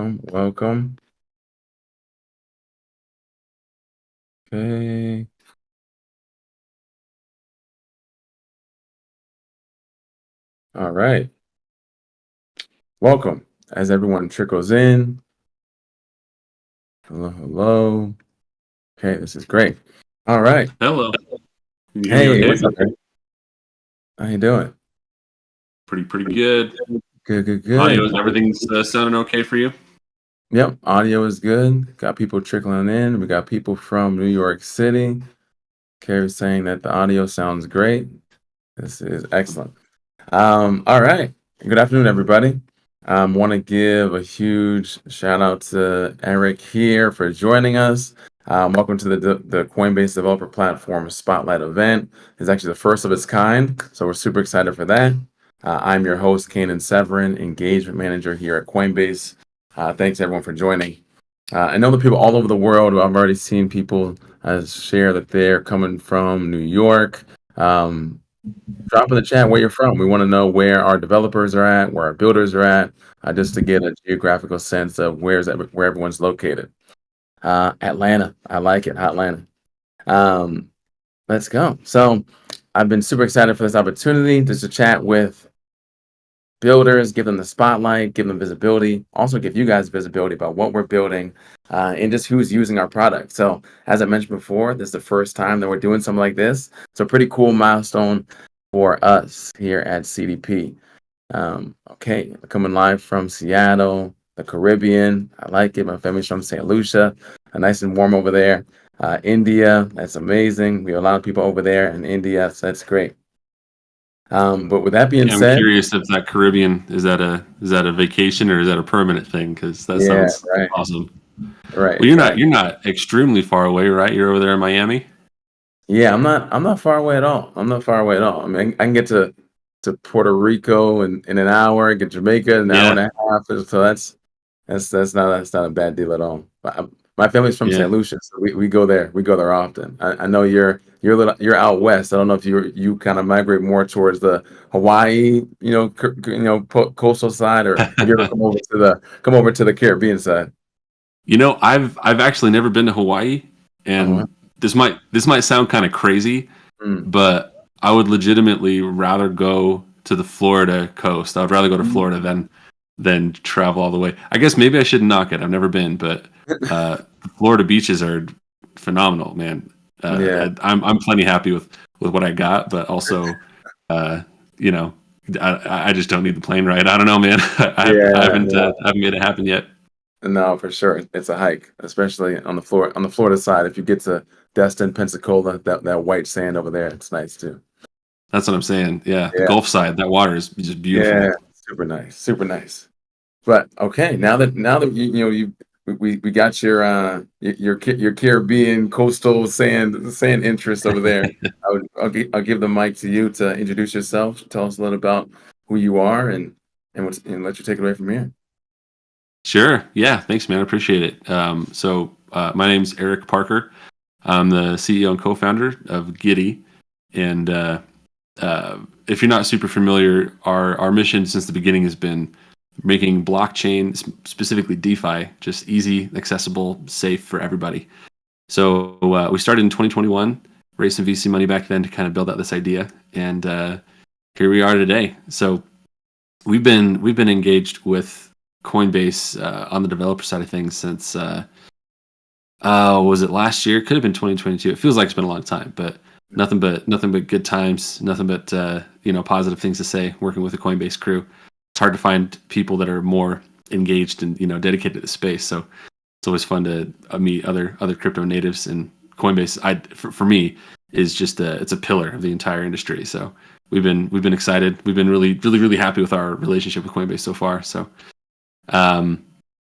Welcome. Okay. All right. Welcome. As everyone trickles in. Hello. Okay, this is great. All right. Hello. Can you hear me Hey, okay? what's up, man? How you doing? Pretty good. Good. Everything's sounding okay for you? Yep, audio is good. Got people trickling in. We got people from New York City. Carrie's saying that the audio sounds great. This is excellent. All right. Good afternoon, everybody. Want to give a huge shout out to Eric here for joining us. Welcome to the Coinbase Developer Platform Spotlight event. It's actually the first of its kind, so we're super excited for that. I'm your host, Kanan Severin, Engagement Manager here at Coinbase. Thanks everyone for joining. I know the people all over the world. I've already seen people share that they're coming from New York. Drop in the chat where you're from. We want to know where our developers are at, where our builders are at, just to get a geographical sense of where everyone's located. Atlanta, I like it, Atlanta. Let's go. So I've been super excited for this opportunity just to chat with builders, give them the spotlight, give them visibility, also give you guys visibility about what we're building and just who's using our product. So as I mentioned before, this is the first time that we're doing something like this. It's a pretty cool milestone for us here at CDP. Okay, coming live from Seattle, the Caribbean. I like it. My family's from St. Lucia. Nice and warm over there. India, that's amazing. We have a lot of people over there in India, so that's great. But with that being I'm said, curious if that Caribbean is that a vacation or is that a permanent thing? Because that yeah, sounds right, awesome. right, Well, exactly. you're not extremely far away, right? You're over there in Miami. Yeah, I'm not far away at all. I'm not far away at all. I mean, I can get to Puerto Rico in an hour, get Jamaica in an hour Yeah, and a half. So that's not a bad deal at all. My family's from yeah. St. Lucia, so we go there. We go there often. I know you're out west. I don't know if you kind of migrate more towards the Hawaii, coastal side, or have you ever come over to the Caribbean side? I've actually never been to Hawaii, Oh, wow. and this might sound kind of crazy, Mm. but I would legitimately rather go to the Florida coast. I would rather go to Florida than travel all the way. I guess maybe I shouldn't knock it. I've never been, but the Florida beaches are phenomenal, man. Yeah, I'm plenty happy with what I got, but also, uh, you know, I just don't need the plane ride. I don't know, man. yeah, yeah. I haven't made it happen yet. No, for sure. It's a hike, especially on the Florida side. If you get to Destin, Pensacola, that white sand over there, it's nice too. That's what I'm saying. Yeah, the Yeah, Gulf side, that water is just yeah, beautiful. super nice, super nice. But okay, now that we got your Caribbean coastal sand interest over there. I'll give the mic to you to introduce yourself. Tell us a little about who you are and let you take it away from here. Sure. Yeah. Thanks, man. I appreciate it. My name's Eric Parker. I'm the CEO and co-founder of Giddy. And if you're not super familiar, our mission since the beginning has been making blockchain, specifically DeFi, just easy, accessible, safe for everybody. So we started in 2021, raised some VC money back then to kind of build out this idea, and here we are today. So we've been engaged with Coinbase on the developer side of things since was it last year? Could have been 2022. It feels like it's been a long time, but nothing but good times, nothing but positive things to say. Working with the Coinbase crew, it's hard to find people that are more engaged and dedicated to the space. So it's always fun to meet other crypto natives, and Coinbase. For me is just it's a pillar of the entire industry. So we've been excited. We've been really happy with our relationship with Coinbase so far. So um,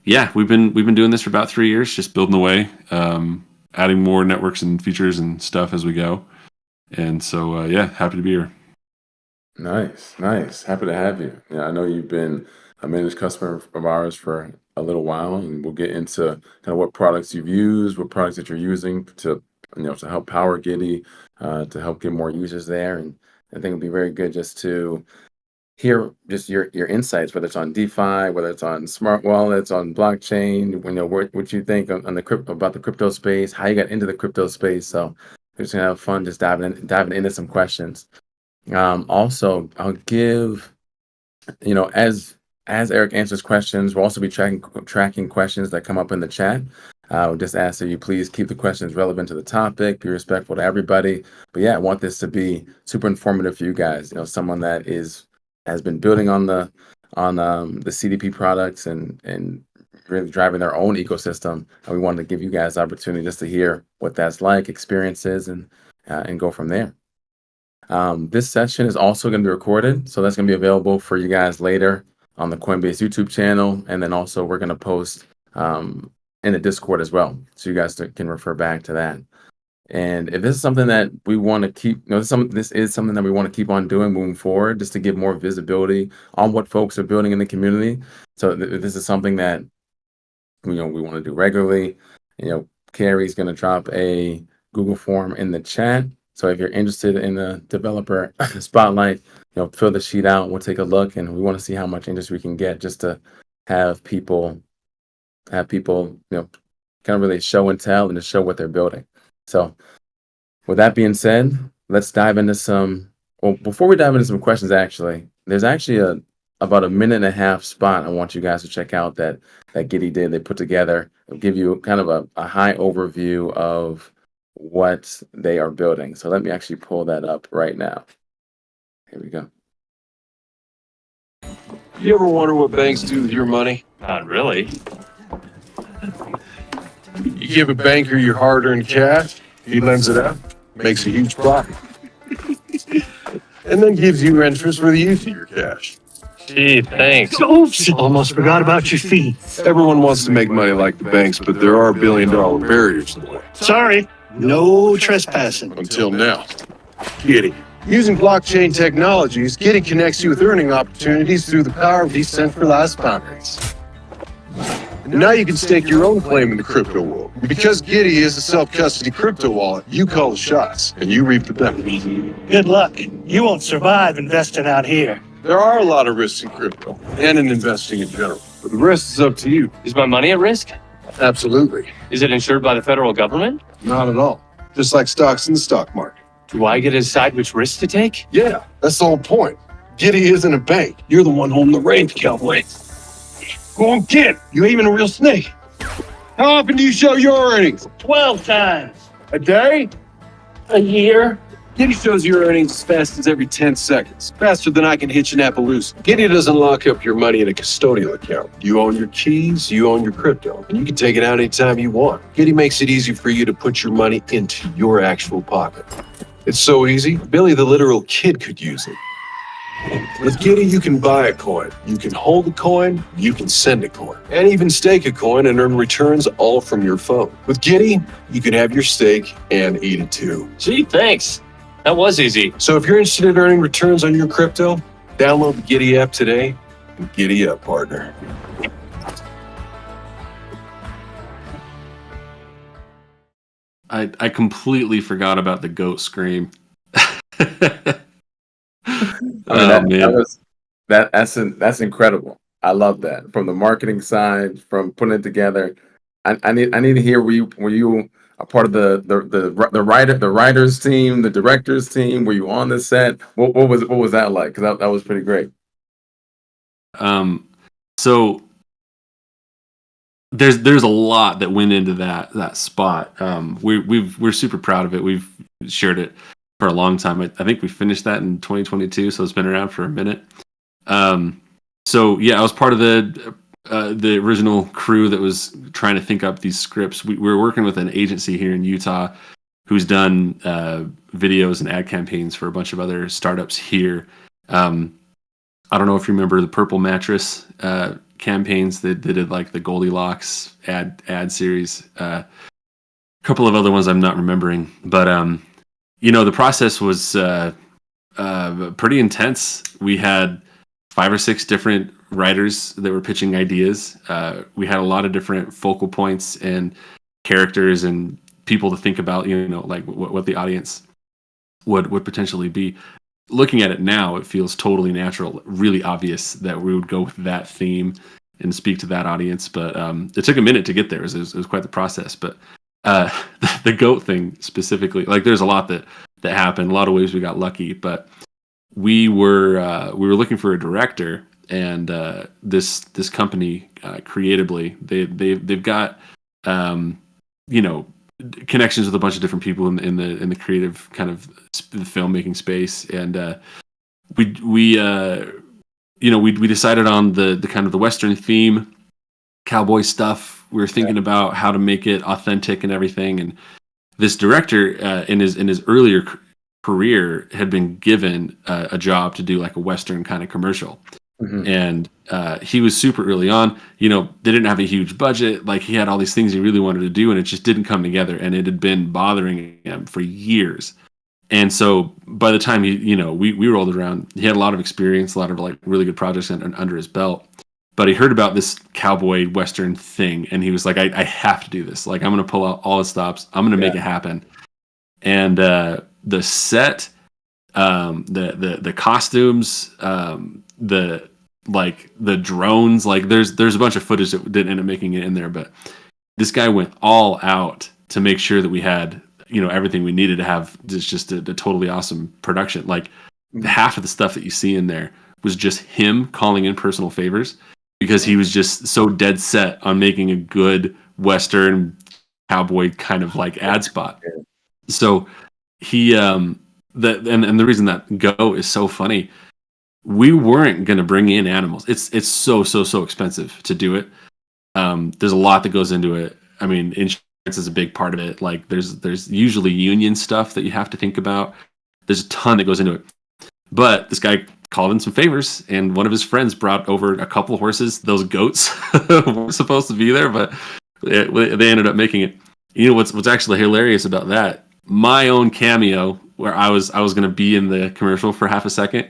yeah, we've been doing this for about 3 years, just building away, adding more networks and features and stuff as we go. And so yeah, happy to be here. Nice, nice. Happy to have you. Yeah, I know you've been a managed customer of ours for a little while, and we'll get into kind of what products you've used, what products that you're using to help power Giddy, to help get more users there. And I think it'd be very good just to hear just your insights, whether it's on DeFi, whether it's on smart wallets, on blockchain, what you think on the crypto about the crypto space, how you got into the crypto space. So we're just gonna have fun just diving into some questions. Also, I'll give, as Eric answers questions, we'll also be tracking questions that come up in the chat. We'll just ask that you please keep the questions relevant to the topic, be respectful to everybody. But yeah, I want this to be super informative for you guys. Someone that has been building on the CDP products and really driving their own ecosystem. And we wanted to give you guys the opportunity just to hear what that's like, experiences, and go from there. This session is also going to be recorded, so that's going to be available for you guys later on the Coinbase YouTube channel, and then also we're going to post in the Discord as well, so you guys can refer back to that. And if this is something that we want to keep, this is something that we want to keep on doing moving forward, just to give more visibility on what folks are building in the community. So this is something that we want to do regularly. Carrie's going to drop a Google form in the chat. So if you're interested in the developer spotlight, fill the sheet out. We'll take a look, and we want to see how much interest we can get, just to have people, kind of really show and tell and to show what they're building. So with that being said, let's dive into some. Well, before we dive into some questions, there's actually about a minute and a half spot I want you guys to check out that Giddy did. They put together. It'll give you kind of a high overview of what they are building. So let me actually pull that up right now. Here we go. You ever wonder what banks do with your money? Not really. You give a banker your hard-earned cash, he lends it out, makes a huge profit, and then gives you interest for the use of your cash. Gee, thanks. Oops, almost forgot about your fee. Everyone wants to make money like the banks, but there are billion-dollar barriers in the way. Sorry, no trespassing. Until now. Giddy. Using blockchain technologies, Giddy connects you with earning opportunities through the power of decentralized finance. And now you can stake your own claim in the crypto world. Because Giddy is a self-custody crypto wallet, you call the shots, and you reap the benefits. Good luck. You won't survive investing out here. There are a lot of risks in crypto, and in investing in general. But the rest is up to you. Is my money at risk? Absolutely. Is it insured by the federal government? Not at all. Just like stocks in the stock market. Do I get to decide which risks to take? Yeah, that's the whole point. Giddy isn't a bank. You're the one holding the reins, cowboy. Go on, kid. You even a real snake. How often do you show your earnings? 12 times. A day? A year? Giddy shows your earnings as fast as every 10 seconds. Faster than I can hitch an Appaloosa. Giddy doesn't lock up your money in a custodial account. You own your keys, you own your crypto, and you can take it out anytime you want. Giddy makes it easy for you to put your money into your actual pocket. It's so easy, Billy the literal kid could use it. With Giddy, you can buy a coin, you can hold a coin, you can send a coin, and even stake a coin and earn returns all from your phone. With Giddy, you can have your stake and eat it too. Gee, thanks. That was easy. So if you're interested in earning returns on your crypto, download the Giddy app today and giddy up, partner. I completely forgot about the goat scream. That's incredible. I love that. From the marketing side, from putting it together. I need to hear, were you a part of the writers team, the directors team? Were you on the set? What was that like? Because that was pretty great. So there's a lot that went into that spot. We're super proud of it. We've shared it for a long time. I think we finished that in 2022, so it's been around for a minute. So yeah, I was part of the original crew that was trying to think up these scripts. We were working with an agency here in Utah who's done videos and ad campaigns for a bunch of other startups here. I don't know if you remember the Purple Mattress campaigns that did like the Goldilocks ad series. A couple of other ones I'm not remembering, but the process was pretty intense. We had 5 or 6 different writers that were pitching ideas. We had a lot of different focal points and characters and people to think about, like what the audience would potentially be. looking at it now, it feels totally natural, really obvious that we would go with that theme and speak to that audience. But it took a minute to get there. It was quite the process. But the goat thing specifically, like there's a lot that happened, a lot of ways we got lucky, but we were looking for a director, and this company creatively, they've got connections with a bunch of different people in the creative kind of the filmmaking space, and we decided on the kind of the Western theme, cowboy stuff. We were thinking about how to make it authentic and everything, and this director in his earlier career had been given a job to do like a Western kind of commercial. Mhm. And he was super early on. They didn't have a huge budget. Like he had all these things he really wanted to do, and it just didn't come together. And it had been bothering him for years. And so by the time we rolled around, he had a lot of experience, a lot of like really good projects under his belt. But he heard about this cowboy Western thing, and he was like, I have to do this. Like I'm going to pull out all the stops. I'm going to make it happen. And the set, the costumes, the drones, like there's a bunch of footage that didn't end up making it in there, but this guy went all out to make sure that we had everything we needed to have just a totally awesome production. Like half of the stuff that you see in there was just him calling in personal favors, because he was just so dead set on making a good Western cowboy kind of like ad spot. So he and the reason that Go is so funny, we weren't going to bring in animals. It's so expensive to do it. There's a lot that goes into it. I mean, insurance is a big part of it. Like there's usually union stuff that you have to think about. There's a ton that goes into it. But this guy called in some favors, and one of his friends brought over a couple of horses. Those goats weren't supposed to be there, but they ended up making it. What's actually hilarious about that? My own cameo, where I was going to be in the commercial for half a second,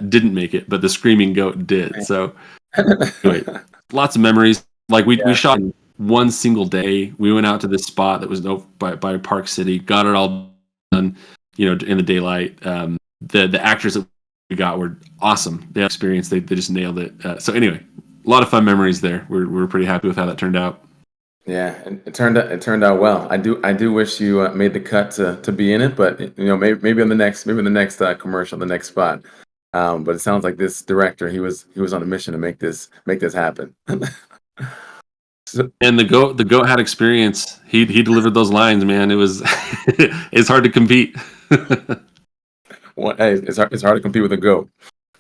didn't make it, but the screaming goat did. So anyway, lots of memories. Like we shot in one single day. We went out to this spot that was by Park City, got it all done, in the daylight. The actors that we got were awesome. They had experience. They just nailed it. So anyway, a lot of fun memories there. We're pretty happy with how that turned out. Yeah, and it turned out well. I do wish you made the cut to be in it, but maybe on the next commercial, the next spot. But it sounds like this director, he was on a mission to make this happen. And the goat had experience. He delivered those lines, man. It was it's hard to compete. Well, hey, it's hard to compete with a goat.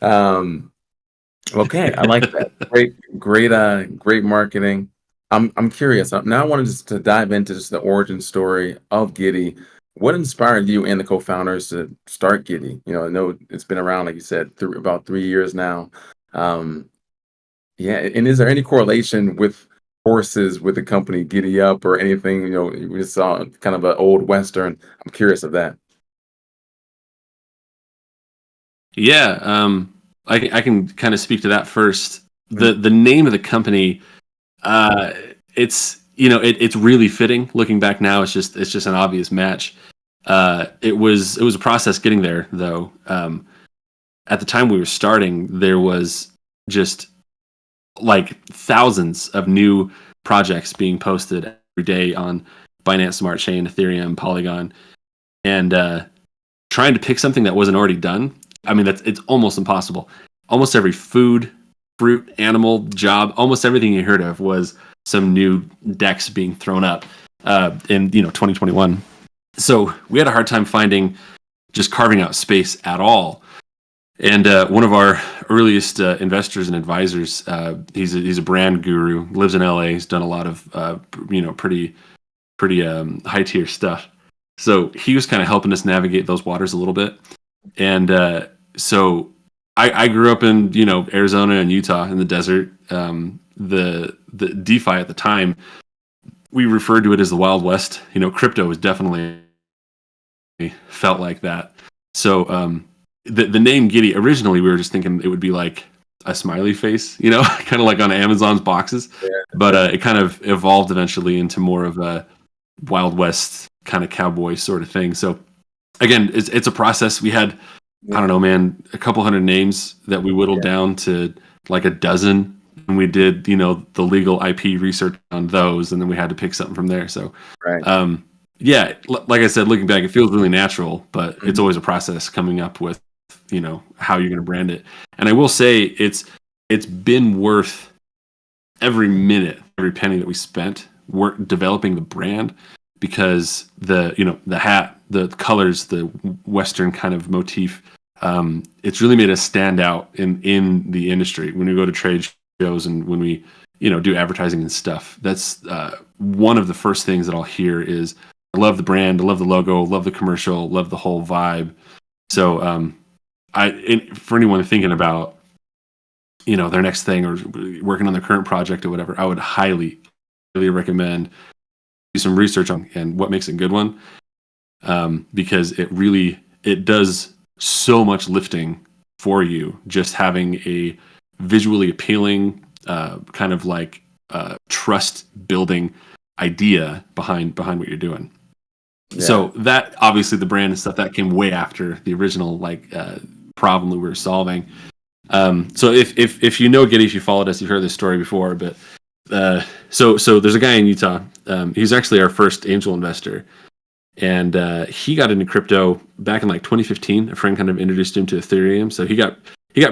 Okay, I like that. Great marketing. I'm curious. Now I wanted just to dive into just the origin story of Giddy. What inspired you and the co-founders to start Giddy? I know it's been around, like you said, about 3 years now. Yeah, and is there any correlation with horses with the company Giddy Up or anything? We just saw kind of an old Western. I'm curious of that. Yeah, I can kind of speak to that first. The name of the company, it's really fitting. Looking back now, it's just an obvious match. It was a process getting there, though. At the time we were starting, there was just like thousands of new projects being posted every day on Binance Smart Chain, Ethereum, Polygon, and trying to pick something that wasn't already done. I mean, it's almost impossible. Almost every food, fruit, animal, job, almost everything you heard of was some new decks being thrown up in 2021. So we had a hard time just carving out space at all. And one of our earliest investors and advisors, he's a brand guru, lives in LA. He's done a lot of pretty high tier stuff. So he was kind of helping us navigate those waters a little bit. And so I grew up in Arizona and Utah in the desert. The DeFi at the time, we referred to it as the Wild West. Crypto was definitely felt like that. So the name Giddy, originally we were just thinking it would be like a smiley face, kind of like on Amazon's boxes. Yeah. But it kind of evolved eventually into more of a Wild West kind of cowboy sort of thing. So again, it's a process. We had I don't know, man, a couple hundred names that we whittled down to like a dozen. And we did, the legal IP research on those, and then we had to pick something from there. So, Right. Like I said, looking back, it feels really natural, but it's always a process coming up with, how you're going to brand it. And I will say it's been worth every minute, every penny that we spent developing the brand, because the hat, the colors, the Western kind of motif, it's really made us stand out in the industry when we go to trade shows and when we do advertising and stuff. That's one of the first things that I'll hear is, I love the brand, I love the logo, love the commercial, love the whole vibe. So for anyone thinking about their next thing or working on their current project or whatever, I would highly recommend do some research on and what makes a good one, because it does so much lifting for you, just having a visually appealing kind of like trust building idea behind what you're doing. Yeah. So that, obviously, the brand and stuff that came way after the original problem we were solving. So if Giddy, if you followed us, you've heard this story before, but so there's a guy in Utah. He's actually our first angel investor, and he got into crypto back in 2015. A friend kind of introduced him to Ethereum, so he got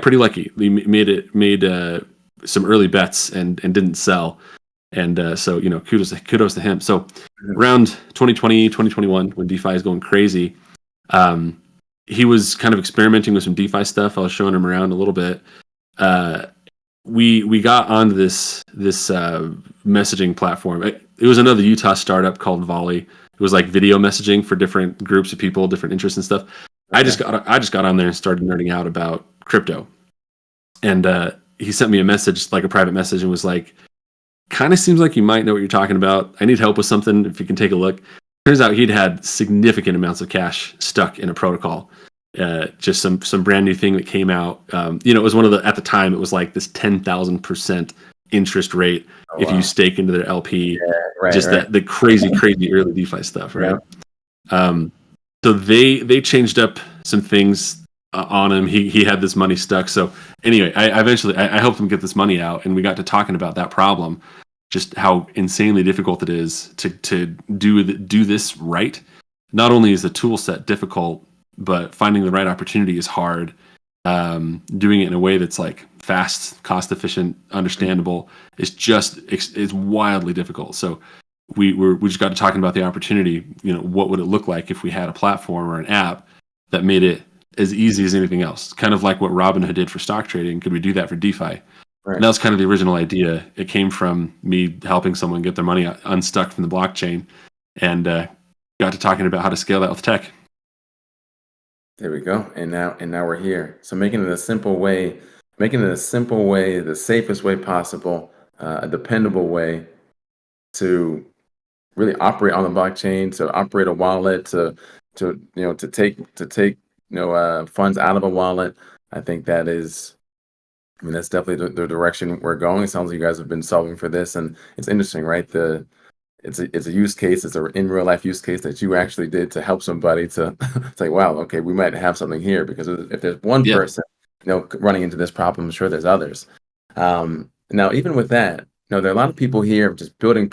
pretty lucky. He made some early bets and didn't sell, and so kudos to him. So around 2020, 2021, when DeFi is going crazy, he was kind of experimenting with some DeFi stuff. I was showing him around a little bit. We got onto this messaging platform. It was another Utah startup called Volley. It was like video messaging for different groups of people, different interests and stuff. Okay. I just got on there and started nerding out about crypto. And he sent me a message, like a private message, and was like, kind of seems like you might know what you're talking about. I need help with something, if you can take a look. Turns out he'd had significant amounts of cash stuck in a protocol. Just some brand new thing that came out. It was one of at the time, it was like this 10,000% interest rate if you stake into their LP. Yeah, right. The crazy early DeFi stuff, right? Yeah. So they changed up some things on him. He had this money stuck. So anyway, I eventually helped him get this money out, and we got to talking about that problem, just how insanely difficult it is to do this right. Not only is the tool set difficult, but finding the right opportunity is hard. Doing it in a way that's like fast, cost efficient, understandable is wildly difficult. So we just got to talking about the opportunity. What would it look like if we had a platform or an app that made it as easy as anything else? Kind of like what Robinhood did for stock trading. Could we do that for DeFi? Right. And that was kind of the original idea. It came from me helping someone get their money unstuck from the blockchain, and got to talking about how to scale that with tech. There we go. And now we're here. So making it a simple way, the safest way possible, a dependable way to really operate on the blockchain, to operate a wallet, to take funds out of a wallet. I think that's definitely the direction we're going. It sounds like you guys have been solving for this, and it's interesting, right? It's a use case. It's in real life use case that you actually did to help somebody to say, wow, okay, we might have something here, because if there's one person, running into this problem, I'm sure there's others. Now, even with that, there are a lot of people here just building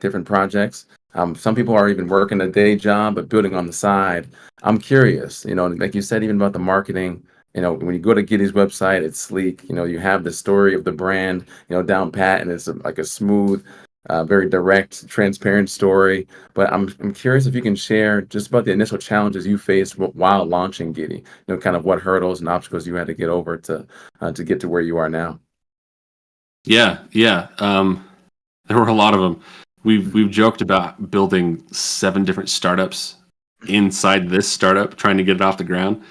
different projects. Some people are even working a day job, but building on the side. I'm curious, like you said, even about the marketing. When you go to Giddy's website, it's sleek. You have the story of the brand, down pat, and it's like a smooth, very direct, transparent story. But I'm curious if you can share just about the initial challenges you faced while launching Giddy. Kind of what hurdles and obstacles you had to get over to get to where you are now. Yeah. There were a lot of them. We've joked about building 7 different startups inside this startup, trying to get it off the ground.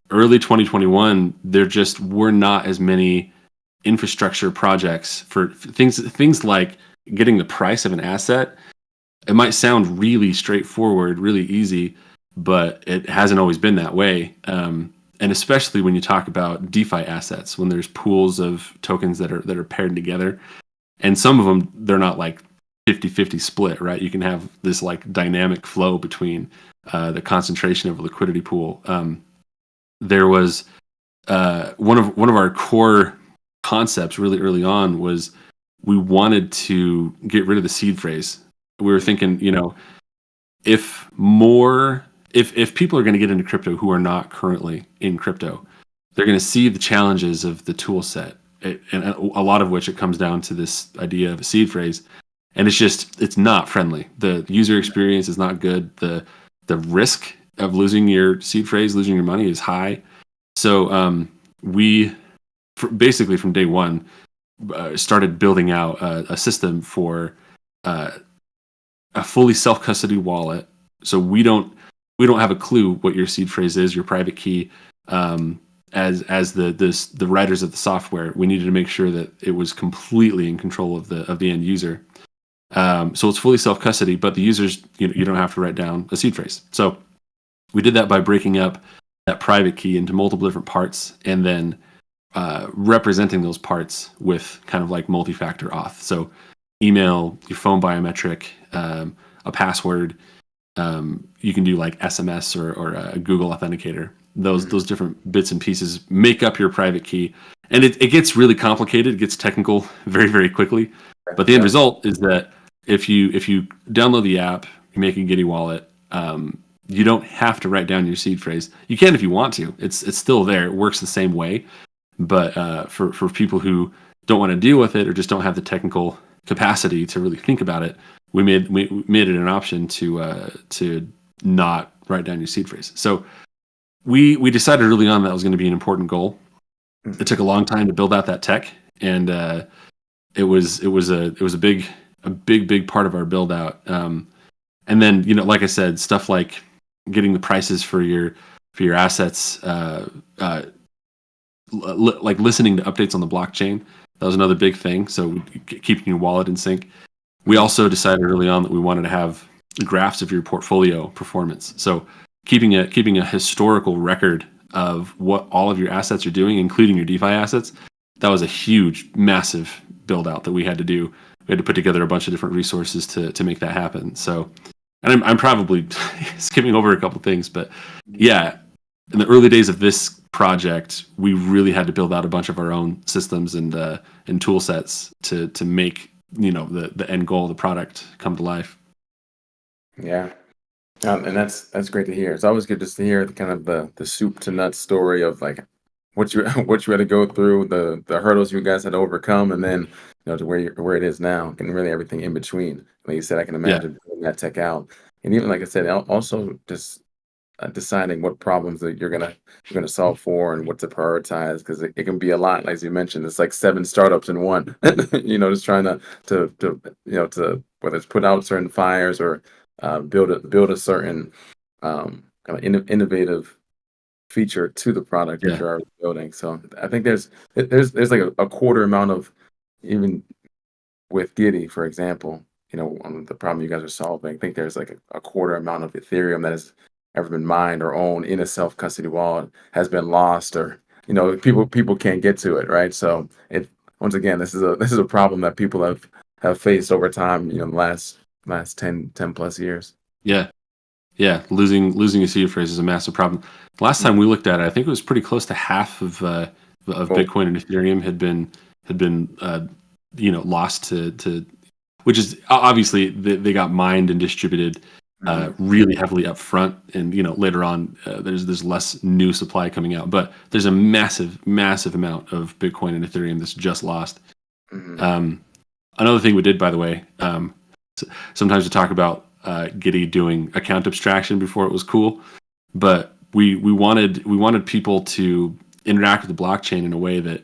Early 2021, there just were not as many infrastructure projects for things like getting the price of an asset. It might sound really straightforward, really easy, but it hasn't always been that way. And especially when you talk about DeFi assets, when there's pools of tokens that are paired together, and some of them, they're not like 50-50 split, right? You can have this like dynamic flow between the concentration of a liquidity pool. There was one of our core concepts really early on was we wanted to get rid of the seed phrase. We were thinking, if people are going to get into crypto who are not currently in crypto, they're going to see the challenges of the tool set, and a lot of which it comes down to this idea of a seed phrase, and it's not friendly. The user experience is not good. The risk of losing your seed phrase, losing your money, is high. So we basically from day one started building out a system for a fully self-custody wallet. So we don't have a clue what your seed phrase is, your private key. As the writers of the software, we needed to make sure that it was completely in control of the end user. So it's fully self-custody, but the users, you don't have to write down a seed phrase. So we did that by breaking up that private key into multiple different parts, and then representing those parts with kind of like multi-factor auth. So email, your phone biometric, a password. You can do like SMS or a Google Authenticator. Those different bits and pieces make up your private key, and it gets really complicated. It gets technical very, very quickly. But the end result is that if you download the app, you make a Giddy wallet. You don't have to write down your seed phrase. You can if you want to. It's still there. It works the same way. But for people who don't want to deal with it or just don't have the technical capacity to really think about it, we made it an option to not write down your seed phrase. So we decided early on that was going to be an important goal. It took a long time to build out that tech, and it was a big part of our build out. And then like I said, stuff like getting the prices for your assets, like listening to updates on the blockchain. That was another big thing. So keeping your wallet in sync. We also decided early on that we wanted to have graphs of your portfolio performance. So keeping a historical record of what all of your assets are doing, including your DeFi assets. That was a huge, massive build out that we had to do. We had to put together a bunch of different resources to make that happen. So, and I'm probably skipping over a couple things, but yeah, in the early days of this project, we really had to build out a bunch of our own systems and tool sets to make the end goal of the product come to life. Yeah. And that's great to hear. It's always good just to hear the kind of the soup to nuts story of like what you had to go through, the hurdles you guys had to overcome, and then to where it is now, and really everything in between. Like you said, I can imagine building that tech out, and even like I said, also just deciding what problems that you're gonna solve for and what to prioritize, because it can be a lot. Like as you mentioned, it's like 7 startups in one. Just trying to whether it's put out certain fires or build a certain kind of innovative feature to the product that you're already building. So I think there's like a quarter amount of, even with Giddy, for example, on the problem you guys are solving. I think there's like a quarter amount of Ethereum that has ever been mined or owned in a self-custody wallet has been lost, or people can't get to it, right? So once again, this is a problem that people have faced over time, the last 10 plus years. Yeah, losing a seed phrase is a massive problem. Last time we looked at it, I think it was pretty close to half of Bitcoin and Ethereum had been lost to, which is obviously they got mined and distributed really heavily up front, and later on there's less new supply coming out, but there's a massive amount of Bitcoin and Ethereum that's just lost. Another thing we did, by the way, sometimes we talk about Giddy doing account abstraction before it was cool, but we wanted people to interact with the blockchain in a way that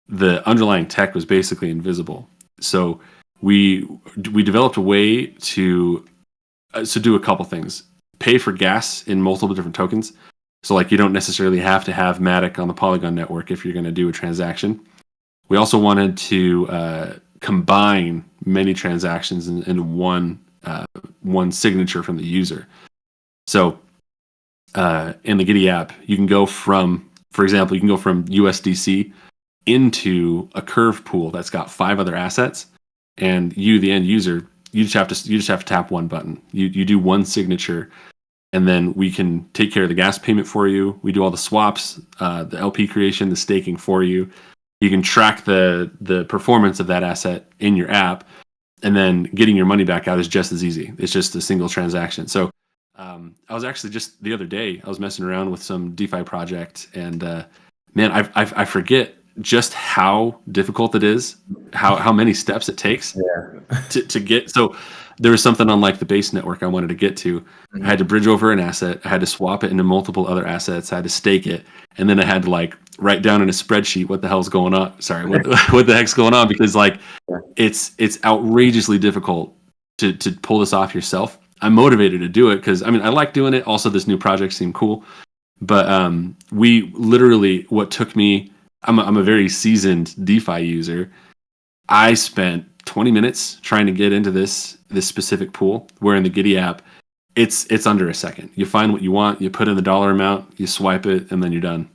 the underlying tech was basically invisible. So we developed a way to do a couple things. Pay for gas in multiple different tokens. So like you don't necessarily have to have Matic on the Polygon network if you're going to do a transaction. We also wanted to combine many transactions into one signature from the user. So in the Giddy app, you can go from, for example, USDC into a curve pool that's got 5 other assets, and you, the end user, you just have to tap one button. You do one signature and then we can take care of the gas payment for you. We do all the swaps, the LP creation, the staking for you. You can track the performance of that asset in your app, and then getting your money back out is just as easy. It's just a single transaction. So I was actually just the other day, I was messing around with some DeFi project, and man, I forget just how difficult it is, how many steps it takes to get. So there was something on like the base network I wanted to get to. I had to bridge over an asset. I had to swap it into multiple other assets. I had to stake it, and then I had to like write down in a spreadsheet what the hell's going on. Sorry, what the heck's going on? Because like it's outrageously difficult to pull this off yourself. I'm motivated to do it because I mean I like doing it. Also, this new project seemed cool, but we literally what took me. I'm a very seasoned DeFi user. I spent 20 minutes trying to get into this specific pool, where in the Giddy app, it's under a second. You find what you want, you put in the dollar amount, you swipe it, and then you're done.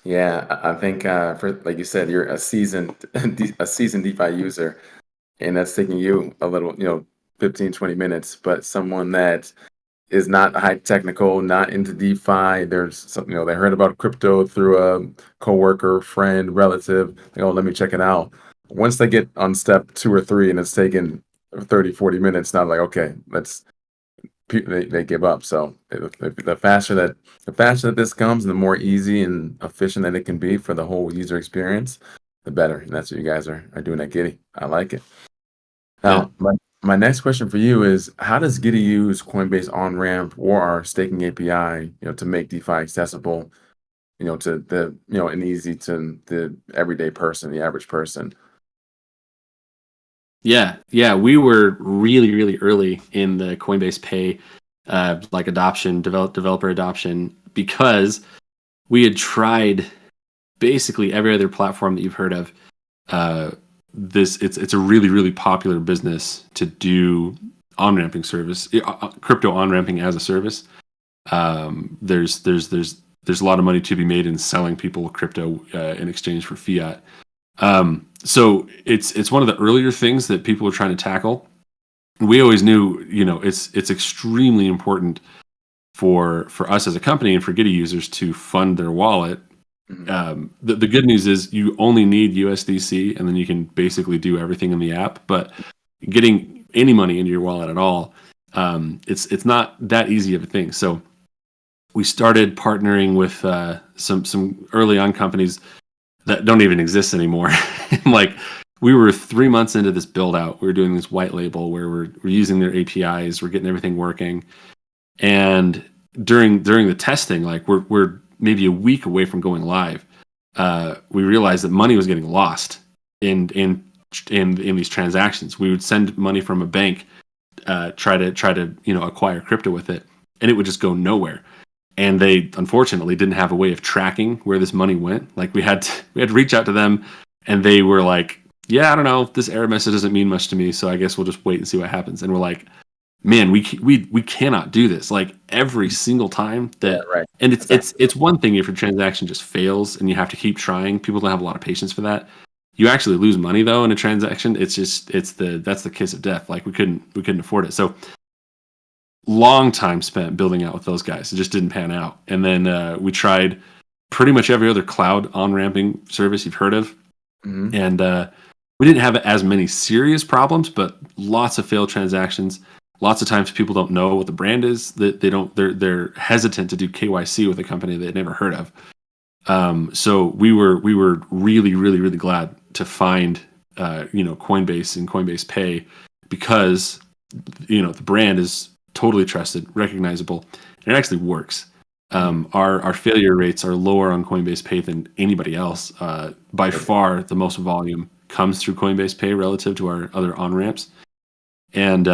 Yeah, I think for like you said, you're a seasoned DeFi user, and that's taking you a little, 15, 20 minutes. But someone that is not high technical, not into DeFi, there's some, they heard about crypto through a coworker, friend, relative. They go, let me check it out. Once they get on step 2 or 3 and it's taken 30, 40 minutes, now like, okay, they give up. So the faster that this comes, the more easy and efficient that it can be for the whole user experience, the better. And that's what you guys are doing at Giddy. I like it. Now, my next question for you is, how does Giddy use Coinbase Onramp or our staking API, to make DeFi accessible, to the, and easy to the everyday person, the average person? Yeah, we were really, really early in the Coinbase Pay like adoption, developer adoption, because we had tried basically every other platform that you've heard of. It's a really, really popular business to do on-ramping service, crypto on-ramping as a service. There's a lot of money to be made in selling people crypto in exchange for fiat. So it's one of the earlier things that people were trying to tackle. We always knew, it's extremely important for us as a company and for Giddy users to fund their wallet. The good news is you only need USDC, and then you can basically do everything in the app. But getting any money into your wallet at all, it's not that easy of a thing. So we started partnering with some early on companies that don't even exist anymore. Like we were 3 months into this build out. We were doing this white label where we're using their APIs, we're getting everything working. And during the testing, like we're maybe a week away from going live, we realized that money was getting lost in these transactions. We would send money from a bank, try to acquire crypto with it, and it would just go nowhere. And they unfortunately didn't have a way of tracking where this money went. Like we had to reach out to them, and they were like, "Yeah, I don't know. This error message doesn't mean much to me, so I guess we'll just wait and see what happens." And we're like, "Man, we cannot do this." Like every single time that, right. And it's one thing if your transaction just fails and you have to keep trying. People don't have a lot of patience for that. You actually lose money though in a transaction. That's the kiss of death. Like we couldn't afford it. So long time spent building out with those guys. It just didn't pan out. And then we tried pretty much every other cloud on-ramping service you've heard of. And we didn't have as many serious problems, but lots of failed transactions. Lots of times people don't know what the brand is. They're hesitant to do KYC with a company they'd never heard of. So we were really, really, really glad to find Coinbase and Coinbase Pay, because the brand is totally trusted, recognizable, and it actually works. Our failure rates are lower on Coinbase Pay than anybody else. By far, the most volume comes through Coinbase Pay relative to our other on-ramps. And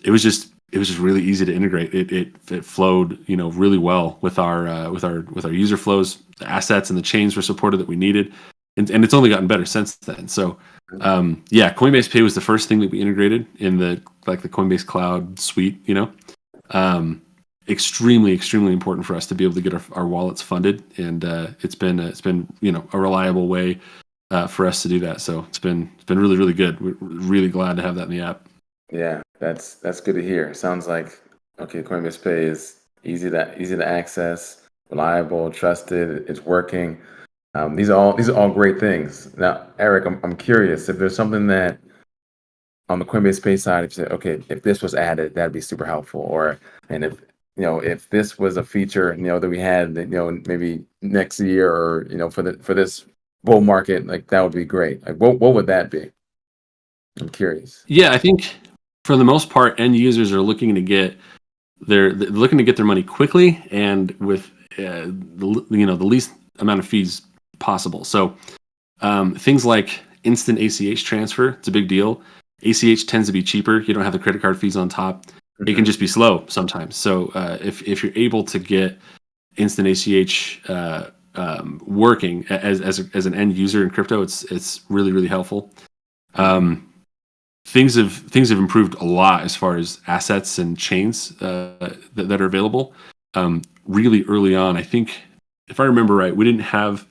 it was just really easy to integrate. It flowed really well with our user flows. The assets and the chains were supported that we needed, and it's only gotten better since then. So Coinbase Pay was the first thing that we integrated in the Coinbase Cloud suite. Extremely, extremely important for us to be able to get our wallets funded, and it's been a reliable way for us to do that. So it's been really, really good. We're really glad to have that in the app. Yeah, that's good to hear. Sounds like Okay, Coinbase Pay is easy to access, reliable, trusted. It's working. These are all great things. Now, Eric, I'm curious if there's something that on the Coinbase Pay side, if you say, okay, if this was added, that'd be super helpful, or and if this was a feature that we had maybe next year or for this bull market, like that would be great. Like what would that be? I'm curious. Yeah, I think for the most part, end users are looking to get they're looking to get their money quickly and with the least amount of fees possible. So things like instant ACH transfer, it's a big deal. ACH tends to be cheaper. You don't have the credit card fees on top. It can just be slow sometimes. So if you're able to get instant ACH working as an end user in crypto, it's really really helpful. Things have improved a lot as far as assets and chains that are available. Really early on, I think if I remember right, we didn't have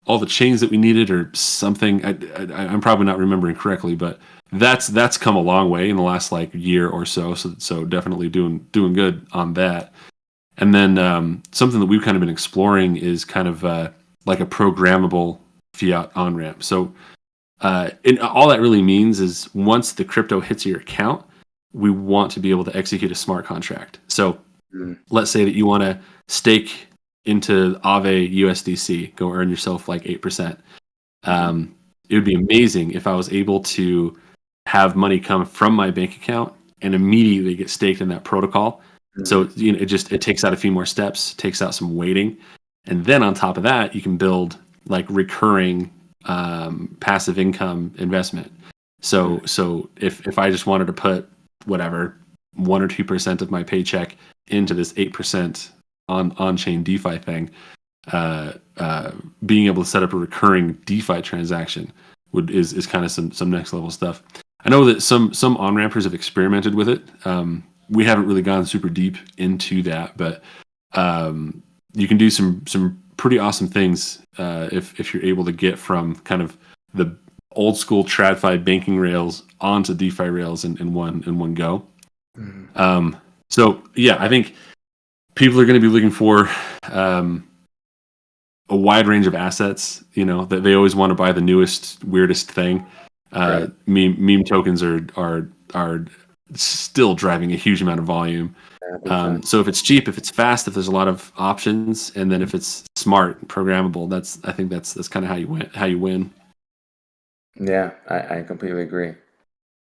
all the chains that we needed or something. I'm probably not remembering correctly, but that's come a long way in the last like year or so. So definitely doing good on that. And then something that we've kind of been exploring is kind of like a programmable fiat on ramp. So and all that really means is once the crypto hits your account, we want to be able to execute a smart contract. So let's say that you want to stake into Aave USDC, go earn yourself like 8%. It would be amazing if I was able to have money come from my bank account and immediately get staked in that protocol. So it takes out a few more steps, takes out some waiting, and then on top of that, you can build like recurring passive income investment. So if I just wanted to put whatever 1 or 2% of my paycheck into this 8% on-chain DeFi thing, being able to set up a recurring DeFi transaction is kind of some next level stuff. I know that some on-rampers have experimented with it. We haven't really gone super deep into that, but you can do some pretty awesome things if you're able to get from kind of the old school TradFi banking rails onto DeFi rails in one go. So yeah, I think people are going to be looking for a wide range of assets. That they always want to buy the newest, weirdest thing. Right. Meme tokens are still driving a huge amount of volume. So if it's cheap, if it's fast, if there's a lot of options, and then if it's smart, and programmable, I think that's kind of how you win. Yeah, I completely agree.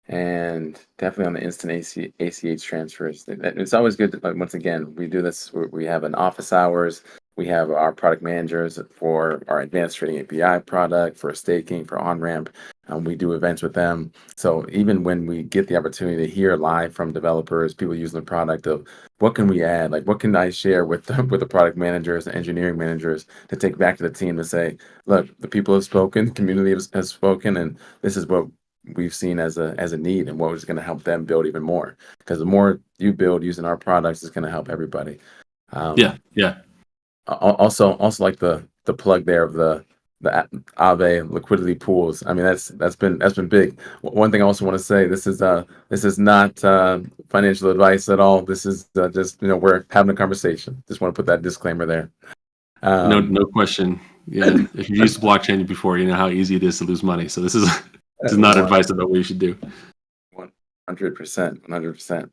And definitely on the instant ACH transfers, it's always good to, like, once again, we do this, we have an office hours, we have our product managers for our advanced trading API product, for staking, for OnRamp. We do events with them. So even when we get the opportunity to hear live from developers, people using the product, of what can we add? Like, what can I share with the product managers, the engineering managers, to take back to the team to say, look, the people have spoken, community has spoken, and this is what we've seen as a need, and what is going to help them build even more. Because the more you build using our products, it's going to help everybody. Yeah. Also like the plug there of the Aave liquidity pools. I mean, that's been big. One thing I also want to say, this is not financial advice at all. This is just we're having a conversation. Just want to put that disclaimer there. No question. Yeah, if you've used blockchain before, you know how easy it is to lose money. So this is not advice about what you should do. 100%, 100%.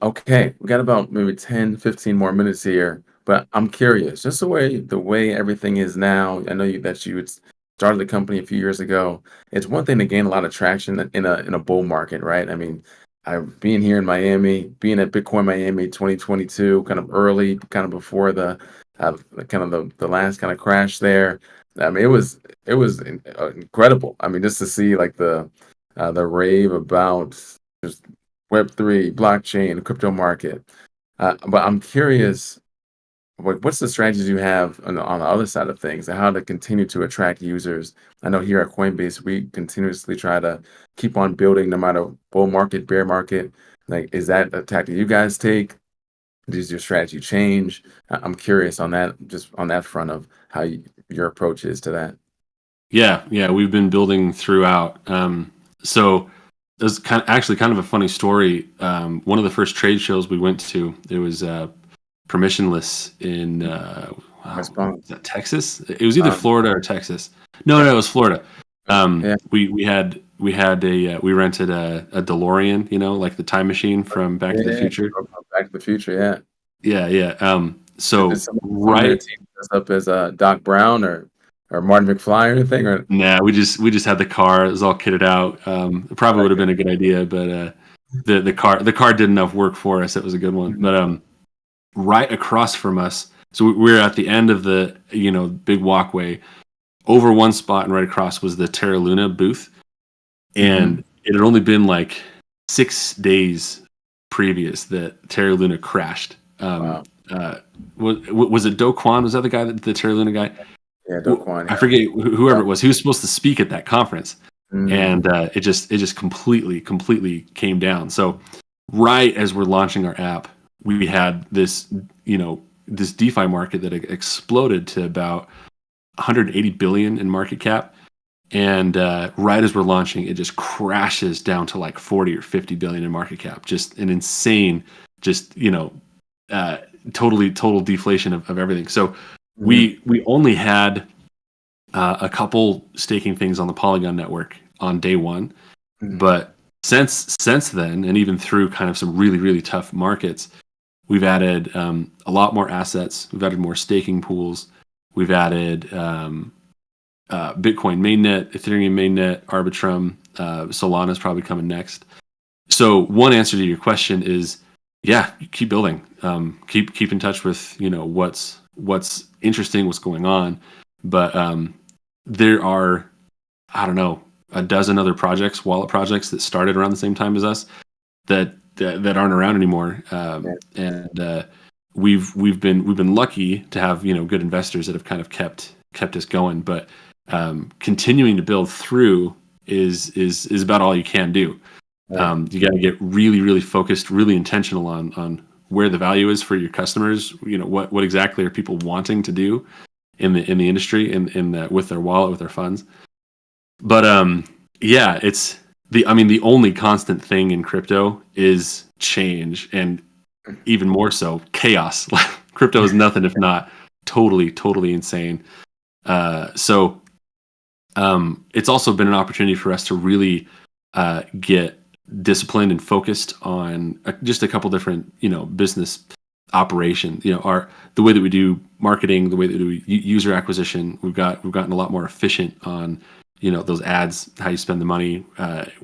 Okay, we got about maybe 10, 15 more minutes here, but I'm curious, just the way everything is now. I know that you had started the company a few years ago. It's one thing to gain a lot of traction in a bull market, right? I mean, being here in Miami, being at Bitcoin Miami 2022, kind of early, kind of before the last kind of crash there. I mean, it was incredible. I mean, just to see like the rave about just Web3, blockchain, crypto market. But I'm curious, what's the strategies you have on the other side of things, and how to continue to attract users? I know here at Coinbase, we continuously try to keep on building no matter bull market, bear market. Like, is that a tactic you guys take? Does your strategy change? I'm curious on that, just on that front of how your approach is to that. Yeah, we've been building throughout. So it was kind of a funny story. One of the first trade shows we went to, it was permissionless in West Palm. is that Texas? It was either Um, Florida or Texas. No, it was Florida. Yeah. We rented a DeLorean, like the time machine from Back to the Future. Back to the Future, yeah. Yeah. So Did someone on their team dress up as Doc Brown or Martin McFly or anything? Or nah, we just had the car. It was all kitted out. It probably would have been a good idea, but the car did enough work for us. It was a good one. But right across from us, so we're at the end of the big walkway. Over one spot and right across was the Terra Luna booth, and it had only been like 6 days previous that Terra Luna crashed. Wow. Was it Do Kwon? Was that the guy, the Terra Luna guy? Yeah, Do Kwon. I forget whoever it was. He was supposed to speak at that conference, and it just completely came down. So right as we're launching our app, we had this this DeFi market that exploded to about 180 billion in market cap, and right as we're launching, it just crashes down to like 40 or 50 billion in market cap. Just an insane, total deflation of everything. So we only had a couple staking things on the Polygon network on day one, but since then, and even through kind of some really tough markets, we've added a lot more assets. We've added more staking pools. We've added Bitcoin mainnet, Ethereum mainnet, Arbitrum. Solana's probably coming next. So one answer to your question is, yeah, keep building. Keep in touch with what's interesting, what's going on. But there are, I don't know, a dozen other projects, wallet projects that started around the same time as us that aren't around anymore. And we've been lucky to have good investors that have kind of kept us going. But continuing to build through is about all you can do. You got to get really focused, really intentional on where the value is for your customers. What exactly are people wanting to do in the industry, with their wallet, with their funds. But it's the only constant thing in crypto is change, and even more so chaos. Crypto is nothing if not totally insane. So it's also been an opportunity for us to really get disciplined and focused on just a couple different business operation. The way that we do marketing, the way that we do user acquisition, we've gotten a lot more efficient on those ads, how you spend the money.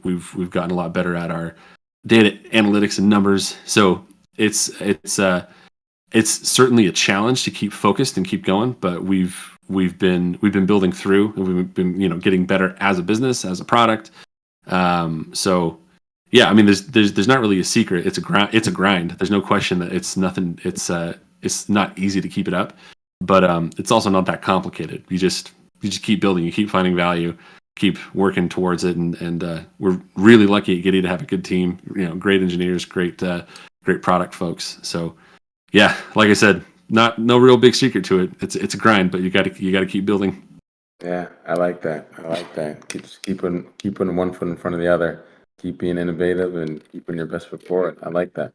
We've gotten a lot better at our data analytics and numbers. So it's certainly a challenge to keep focused and keep going, but we've been building through, and we've been getting better as a business, as a product. So yeah, there's not really a secret. It's a grind. There's no question that it's nothing. It's not easy to keep it up, but it's also not that complicated. You just keep building. You keep finding value. Keep working towards it, and we're really lucky at Giddy to have a good team. Great engineers, great product folks. So yeah, like I said, no real big secret to it. It's a grind, but you got to keep building. Yeah, I like that. Keep putting one foot in front of the other. Keep being innovative and keeping your best foot forward. I like that.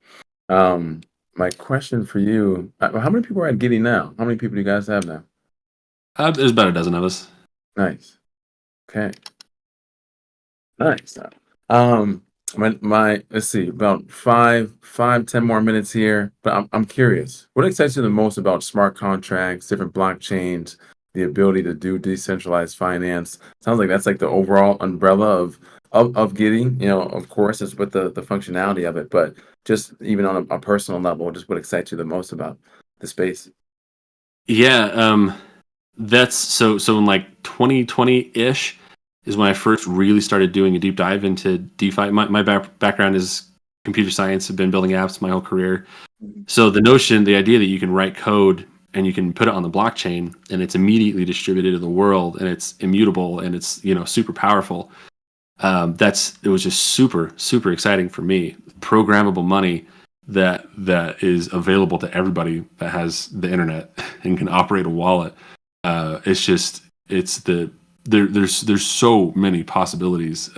My question for you: how many people are at Giddy now? How many people do you guys have now? There's about a dozen of us. Nice. Okay. Nice. Let's see, about 10 more minutes here. But I'm curious, what excites you the most about smart contracts, different blockchains, the ability to do decentralized finance? Sounds like that's like the overall umbrella of Giddy. Of course, it's with the functionality of it, but just even on a personal level, just what excites you the most about the space? Yeah, that's so in like 2020-ish is when I first really started doing a deep dive into DeFi. My background is computer science. I've been building apps my whole career. So the idea that you can write code and you can put it on the blockchain and it's immediately distributed to the world and it's immutable and it's super powerful. It was just super exciting for me. Programmable money that is available to everybody that has the internet and can operate a wallet. There's so many possibilities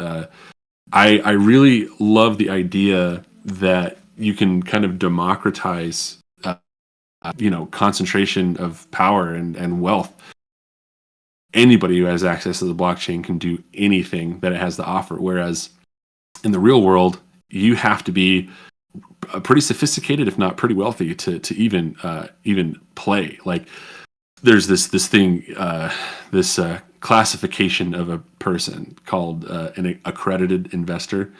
I really love the idea that you can kind of democratize, concentration of power and wealth. Anybody who has access to the blockchain can do anything that it has to offer. Whereas in the real world, you have to be pretty sophisticated, if not pretty wealthy, to even play. Like there's this thing, this classification of a person called an accredited investor.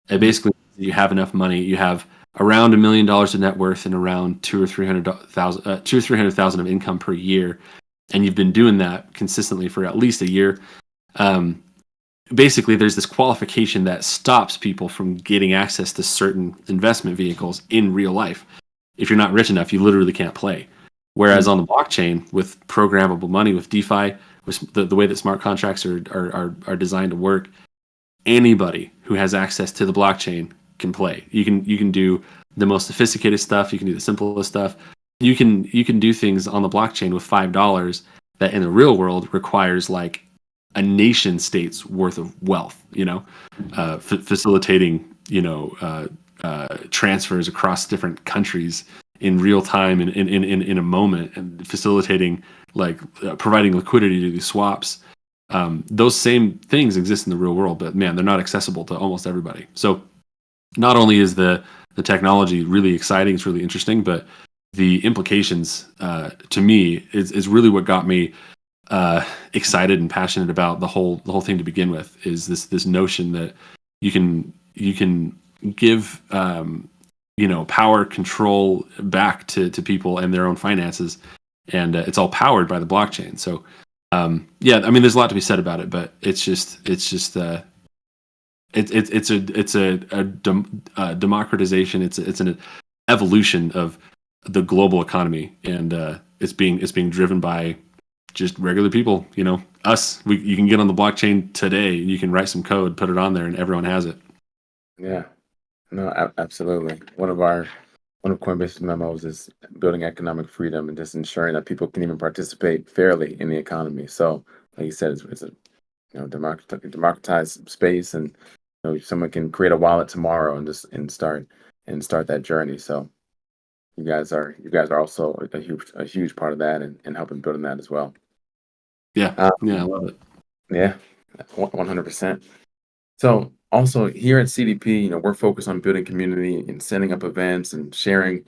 And basically, you have enough money, you have around $1 million of net worth and around 200,000 of income per year, and you've been doing that consistently for at least a year. Basically, there's this qualification that stops people from getting access to certain investment vehicles in real life. If you're not rich enough, you literally can't play. Whereas on the blockchain, with programmable money, with DeFi, with the way that smart contracts are designed to work, anybody who has access to the blockchain can play. You can do the most sophisticated stuff. You can do the simplest stuff. You can do things on the blockchain with $5 that in the real world requires like a nation state's worth of wealth. Facilitating transfers across different countries in real time and in a moment, and facilitating providing liquidity to these swaps. Those same things exist in the real world, but man, they're not accessible to almost everybody. So not only is the technology really exciting, it's really interesting, but the implications to me is really what got me excited and passionate about the whole thing to begin with. Is this notion that you can give power, control back to people and their own finances, and it's all powered by the blockchain. So there's a lot to be said about it, but it's a democratization. It's an evolution of the global economy, and it's being driven by just regular people. Us. You can get on the blockchain today. You can write some code, put it on there, and everyone has it. Yeah, no, absolutely. One of Coinbase's memos is building economic freedom and just ensuring that people can even participate fairly in the economy. So, like you said, it's a democratized space, and someone can create a wallet tomorrow and start that journey. So, you guys are also a huge part of that and helping building that as well. Yeah, I love it. Yeah, 100%. So also here at CDP, we're focused on building community and setting up events and sharing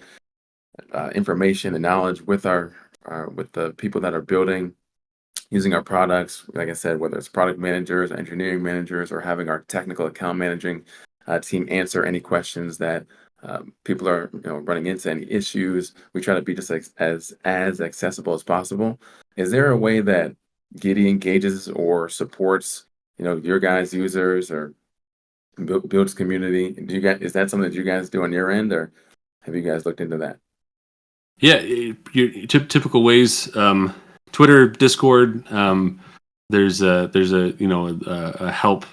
information and knowledge with with the people that are building, using our products. Like I said, whether it's product managers, or engineering managers, or having our technical account managing team answer any questions that people are running into, any issues. We try to be just as accessible as possible. Is there a way that Giddy engages or supports your guys' users or builds community? Is that something that you guys do on your end, or have you guys looked into that? Yeah, your typical ways. Twitter, Discord. There's a help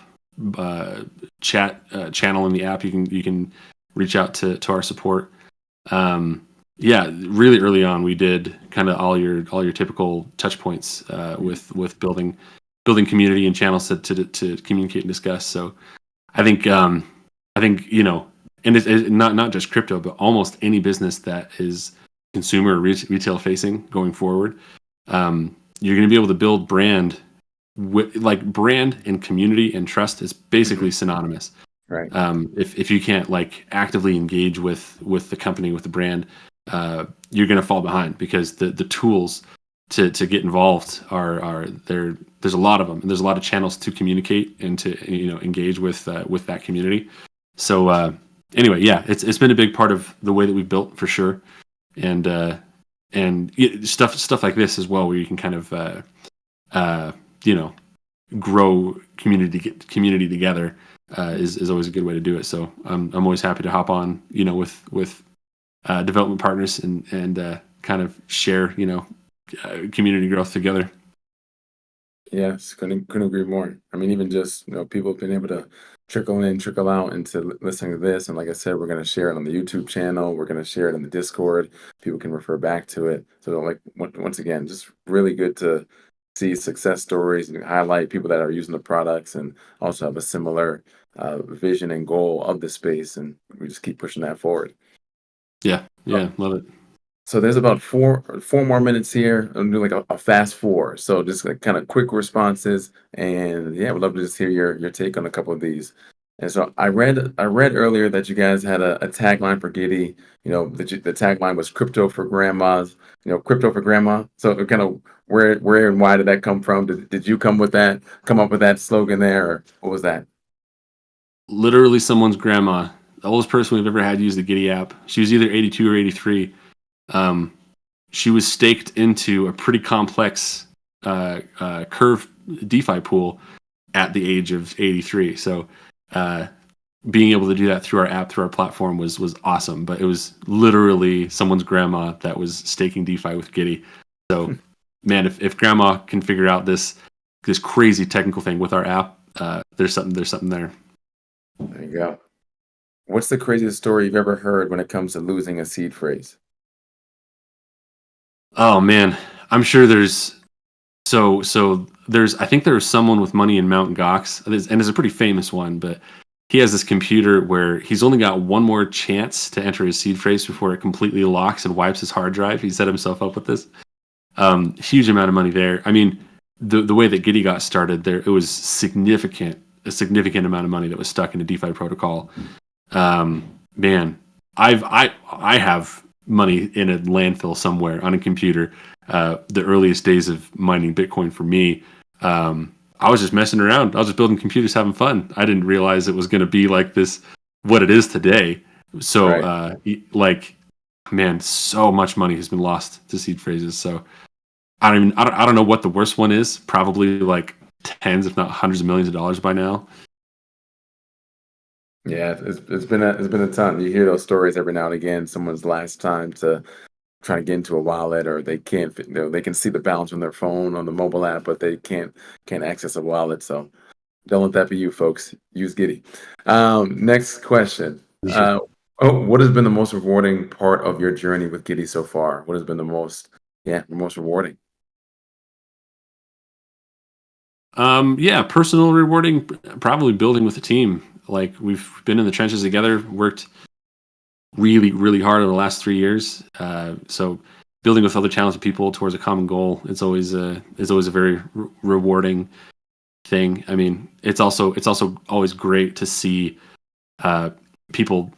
chat channel in the app. You can reach out to our support. Really early on, we did kind of all your typical touch points with building community and channels to communicate and discuss. So I think and it's not just crypto, but almost any business that is consumer retail facing going forward. You're going to be able to build brand brand and community and trust is basically synonymous. Right. If you can't actively engage with the company, with the brand, you're going to fall behind, because the tools to get involved are there. There's a lot of them, and there's a lot of channels to communicate and to engage with that community. So anyway, it's been a big part of the way that we've built, for sure, and stuff like this as well, where you can kind of grow community together. Is always a good way to do it. So I'm always happy to hop on, with development partners and kind of share, community growth together. Yes, couldn't agree more. I mean, even just people have been able to trickle in, trickle out into listening to this, and like I said, we're going to share it on the YouTube channel. We're going to share it in the Discord. People can refer back to it. So once again, just really good to see success stories and highlight people that are using the products and also have a similar vision and goal of the space, and we just keep pushing that forward. Yeah, love it. So there's about four more minutes here. I'm doing like a fast four. So just like kind of quick responses, and yeah, we'd love to just hear your take on a couple of these. And so I read earlier that you guys had a tagline for Giddy. The tagline was "Crypto for Grandmas." Crypto for Grandma. So kind of where and why did that come from? Did you come up with that slogan there, or what was that? Literally someone's grandma, the oldest person we've ever had use the Giddy app. She was either 82 or 83. She was staked into a pretty complex curve DeFi pool at the age of 83. So being able to do that through our app, through our platform was awesome. But it was literally someone's grandma that was staking DeFi with Giddy. So man, if grandma can figure out this crazy technical thing with our app, there's something there. There you go. What's the craziest story you've ever heard when it comes to losing a seed phrase? Oh man, I'm sure there's there's I think there was someone with money in Mount Gox, and it's a pretty famous one, but he has this computer where he's only got one more chance to enter his seed phrase before it completely locks and wipes his hard drive. He set himself up with this. Huge amount of money there. I mean, the way that Giddy got started there, it was a significant amount of money that was stuck in a DeFi protocol. Man, I have money in a landfill somewhere on a computer. The earliest days of mining Bitcoin for me, I was just messing around. I was just building computers, having fun. I didn't realize it was going to be like this, what it is today. So, Right. man, so much money has been lost to seed phrases. So, I don't know what the worst one is. Probably like tens, if not hundreds of millions of dollars by now. Yeah, it's been a ton. You hear those stories every now and again. Someone's last time to try to get into a wallet, or they can't they can see the balance on their phone on the mobile app, but they can't access a wallet. So don't let that be you, folks. Use Giddy. Next question. What has been the most rewarding part of your journey with Giddy so far? What has been the most rewarding? Personal rewarding, probably building with a team. Like we've been in the trenches together, worked really, really hard over the last 3 years. So building with other talented people towards a common goal, it's always a very rewarding thing. I mean, it's also always great to see people,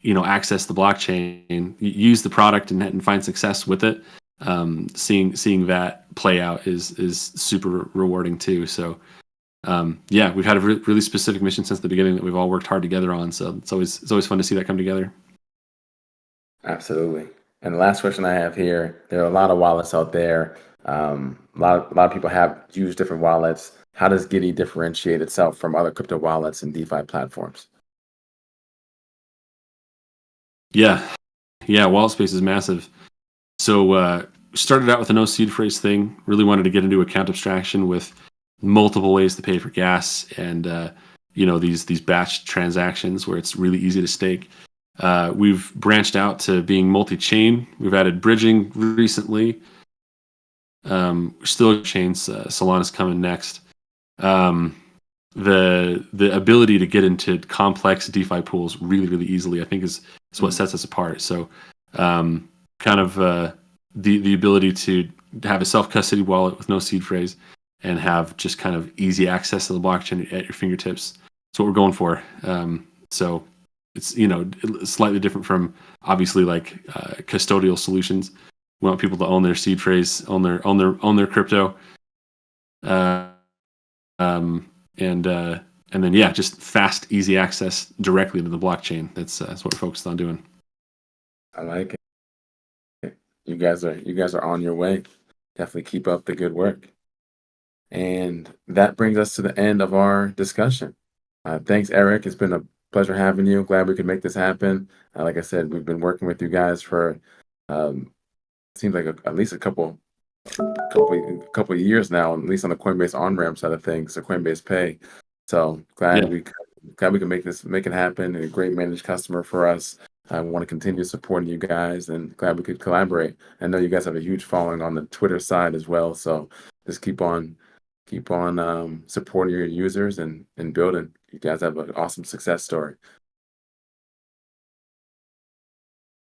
access the blockchain, use the product and find success with it. Seeing that play out is super rewarding too. So we've had a really specific mission since the beginning that we've all worked hard together on. So it's always fun to see that come together. Absolutely. And the last question I have here, there are a lot of wallets out there. A lot of people have used different wallets. How does Giddy differentiate itself from other crypto wallets and DeFi platforms? Yeah, wallet space is massive. So started out with a no seed phrase thing. Really wanted to get into account abstraction with multiple ways to pay for gas and these batch transactions where it's really easy to stake. We've branched out to being multi-chain. We've added bridging recently. Still chains. Solana's coming next. The ability to get into complex DeFi pools really, really easily, I think, is what sets us apart. So, the ability to have a self-custody wallet with no seed phrase and have just kind of easy access to the blockchain at your fingertips. That's what we're going for. So it's slightly different from obviously like custodial solutions. We want people to own their seed phrase, own their crypto, and then just fast, easy access directly to the blockchain. That's what we're focused on doing. I like it. You guys are on your way. Definitely keep up the good work. And that brings us to the end of our discussion. Thanks, Eric. It's been a pleasure having you. Glad we could make this happen. Like I said, we've been working with you guys for seems like at least a couple of years now, at least on the Coinbase Onramp side of things, the Coinbase Pay. So glad we can make it happen. And a great managed customer for us. I want to continue supporting you guys, and glad we could collaborate. I know you guys have a huge following on the Twitter side as well. So just keep on supporting your users and building. You guys have an awesome success story.